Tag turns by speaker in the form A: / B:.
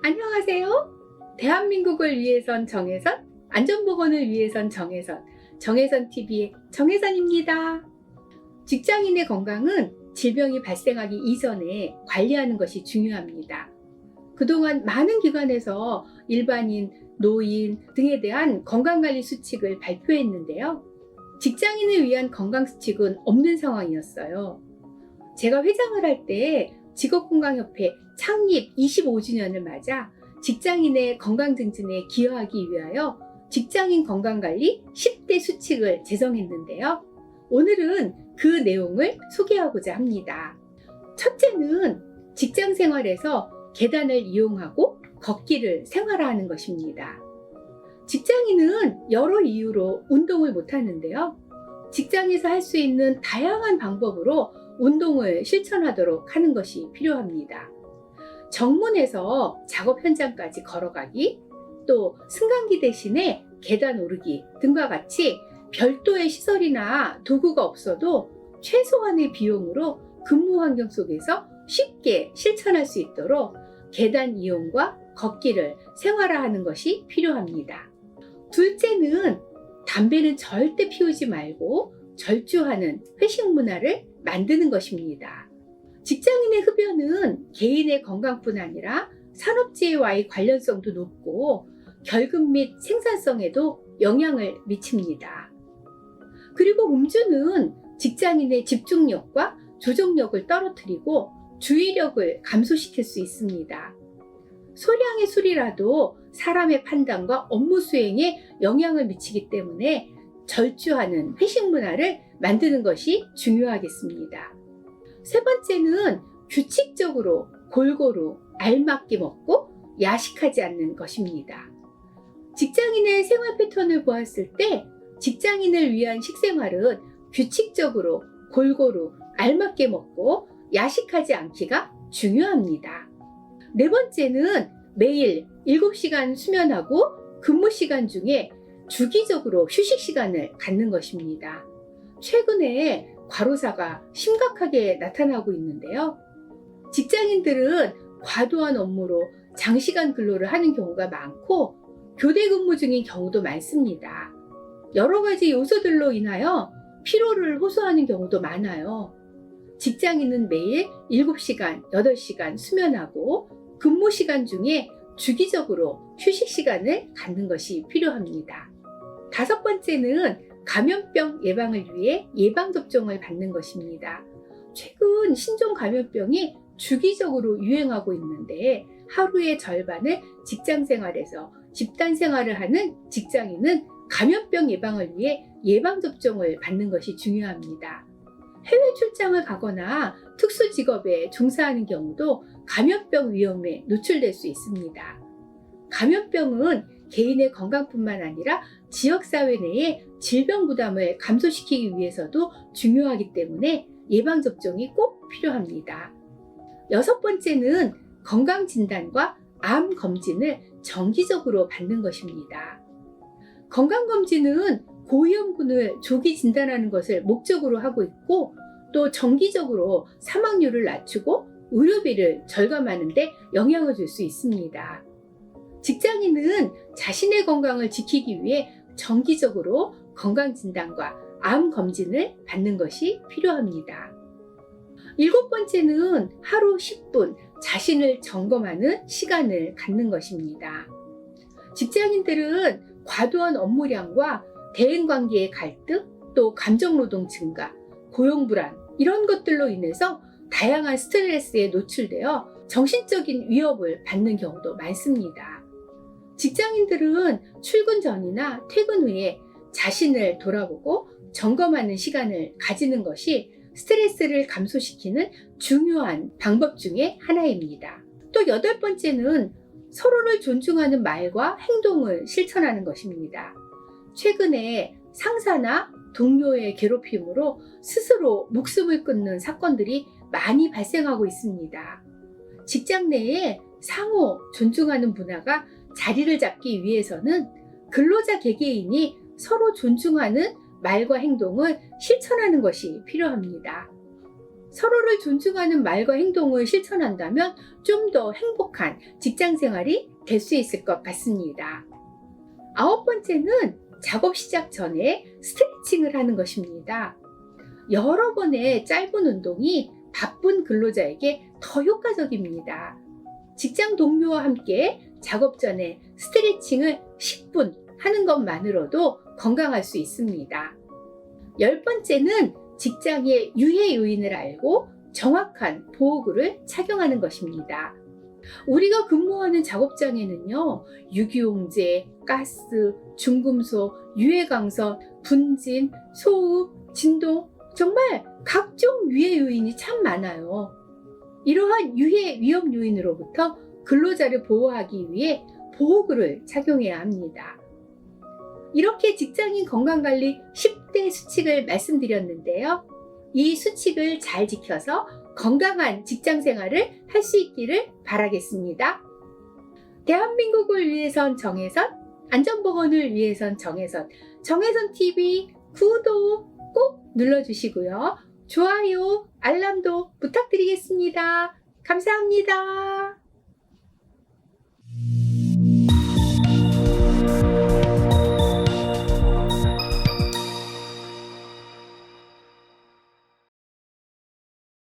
A: 안녕하세요. 대한민국을 위해선 정혜선, 안전보건을 위해선 정혜선, 정혜선TV의 정혜선입니다. 직장인의 건강은 질병이 발생하기 이전에 관리하는 것이 중요합니다. 그동안 많은 기관에서 일반인, 노인 등에 대한 건강관리 수칙을 발표했는데요. 직장인을 위한 건강수칙은 없는 상황이었어요. 제가 회장을 할 때 직업건강협회 창립 25주년을 맞아 직장인의 건강 증진에 기여하기 위하여 직장인 건강관리 10대 수칙을 제정했는데요. 오늘은 그 내용을 소개하고자 합니다. 첫째는 직장 생활에서 계단을 이용하고 걷기를 생활화하는 것입니다. 직장인은 여러 이유로 운동을 못하는데요. 직장에서 할 수 있는 다양한 방법으로 운동을 실천하도록 하는 것이 필요합니다. 정문에서 작업 현장까지 걸어가기, 또 승강기 대신에 계단 오르기 등과 같이 별도의 시설이나 도구가 없어도 최소한의 비용으로 근무 환경 속에서 쉽게 실천할 수 있도록 계단 이용과 걷기를 생활화하는 것이 필요합니다. 둘째는 담배는 절대 피우지 말고 절주하는 회식 문화를 만드는 것입니다. 직장인의 흡연은 개인의 건강뿐 아니라 산업재해와의 관련성도 높고 결근 및 생산성에도 영향을 미칩니다. 그리고 음주는 직장인의 집중력과 조정력을 떨어뜨리고 주의력을 감소시킬 수 있습니다. 소량의 술이라도 사람의 판단과 업무 수행에 영향을 미치기 때문에 절주하는 회식 문화를 만드는 것이 중요하겠습니다. 세 번째는 규칙적으로 골고루 알맞게 먹고 야식하지 않는 것입니다. 직장인의 생활 패턴을 보았을 때 직장인을 위한 식생활은 규칙적으로 골고루 알맞게 먹고 야식하지 않기가 중요합니다. 네 번째는 매일 7시간 수면하고 근무 시간 중에 주기적으로 휴식 시간을 갖는 것입니다. 최근에 과로사가 심각하게 나타나고 있는데요. 직장인들은 과도한 업무로 장시간 근로를 하는 경우가 많고 교대 근무 중인 경우도 많습니다. 여러 가지 요소들로 인하여 피로를 호소하는 경우도 많아요. 직장인은 매일 7시간, 8시간 수면하고 근무 시간 중에 주기적으로 휴식 시간을 갖는 것이 필요합니다. 다섯 번째는 감염병 예방을 위해 예방접종을 받는 것입니다. 최근 신종 감염병이 주기적으로 유행하고 있는데 하루의 절반을 직장 생활에서 집단 생활을 하는 직장인은 감염병 예방을 위해 예방접종을 받는 것이 중요합니다. 해외 출장을 가거나 특수 직업에 종사하는 경우도 감염병 위험에 노출될 수 있습니다. 감염병은 개인의 건강뿐만 아니라 지역사회 내의 질병 부담을 감소시키기 위해서도 중요하기 때문에 예방접종이 꼭 필요합니다. 여섯 번째는 건강진단과 암검진을 정기적으로 받는 것입니다. 건강검진은 고위험군을 조기 진단하는 것을 목적으로 하고 있고 또 정기적으로 사망률을 낮추고 의료비를 절감하는 데 영향을 줄 수 있습니다. 직장인은 자신의 건강을 지키기 위해 정기적으로 건강진단과 암검진을 받는 것이 필요합니다. 일곱 번째는 하루 10분 자신을 점검하는 시간을 갖는 것입니다. 직장인들은 과도한 업무량과 대인관계의 갈등, 또 감정노동 증가, 고용불안 이런 것들로 인해서 다양한 스트레스에 노출되어 정신적인 위협을 받는 경우도 많습니다. 직장인들은 출근 전이나 퇴근 후에 자신을 돌아보고 점검하는 시간을 가지는 것이 스트레스를 감소시키는 중요한 방법 중에 하나입니다. 또 여덟 번째는 서로를 존중하는 말과 행동을 실천하는 것입니다. 최근에 상사나 동료의 괴롭힘으로 스스로 목숨을 끊는 사건들이 많이 발생하고 있습니다. 직장 내에 상호 존중하는 문화가 자리를 잡기 위해서는 근로자 개개인이 서로 존중하는 말과 행동을 실천하는 것이 필요합니다. 서로를 존중하는 말과 행동을 실천한다면 좀 더 행복한 직장 생활이 될 수 있을 것 같습니다. 9번째는 작업 시작 전에 스트레칭을 하는 것입니다. 여러 번의 짧은 운동이 바쁜 근로자에게 더 효과적입니다. 직장 동료와 함께 작업 전에 스트레칭을 10분 하는 것만으로도 건강할 수 있습니다. 10번째는 직장의 유해 요인을 알고 정확한 보호구를 착용하는 것입니다. 우리가 근무하는 작업장에는요, 유기용제, 가스, 중금속, 유해광선, 분진, 소음, 진동, 정말 각종 유해 요인이 참 많아요. 이러한 유해 위험 요인으로부터 근로자를 보호하기 위해 보호구를 착용해야 합니다. 이렇게 직장인 건강관리 10대 수칙을 말씀드렸는데요. 이 수칙을 잘 지켜서 건강한 직장 생활을 할 수 있기를 바라겠습니다. 대한민국을 위해선 정혜선, 안전보건을 위해선 정혜선, 정혜선TV 구독 꼭 눌러주시고요. 좋아요, 알람도 부탁드리겠습니다. 감사합니다.